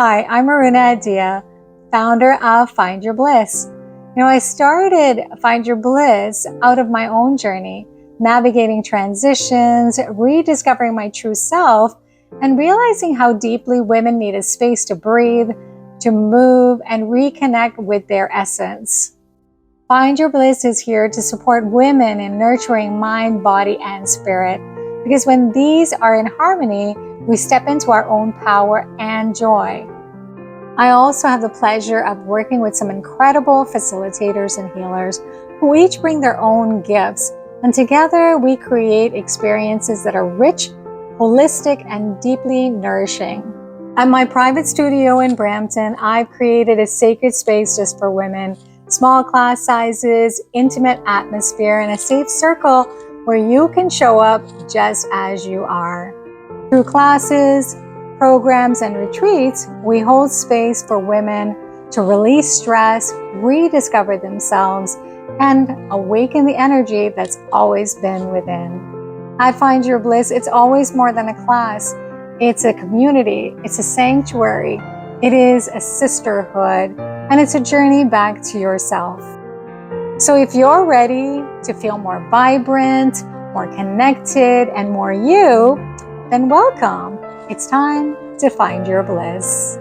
Hi, I'm Aruna Adhya, founder of Find Your Bliss. I started Find Your Bliss out of my own journey, navigating transitions, rediscovering my true self, and realizing how deeply women need a space to breathe, to move, and reconnect with their essence. Find Your Bliss is here to support women in nurturing mind, body, and spirit. Because when these are in harmony, we step into our own power and joy. I also have the pleasure of working with some incredible facilitators and healers who each bring their own gifts, and together we create experiences that are rich, holistic, and deeply nourishing. At my private studio in Brampton, I've created a sacred space just for women, small class sizes, intimate atmosphere, and a safe circle where you can show up just as you are. Through classes, programs, and retreats, we hold space for women to release stress, rediscover themselves, and awaken the energy that's always been within. At Find Your Bliss, it's always more than a class. It's a community, it's a sanctuary, it is a sisterhood, and it's a journey back to yourself. So if you're ready to feel more vibrant, more connected, and more you, then welcome. It's time to find your bliss.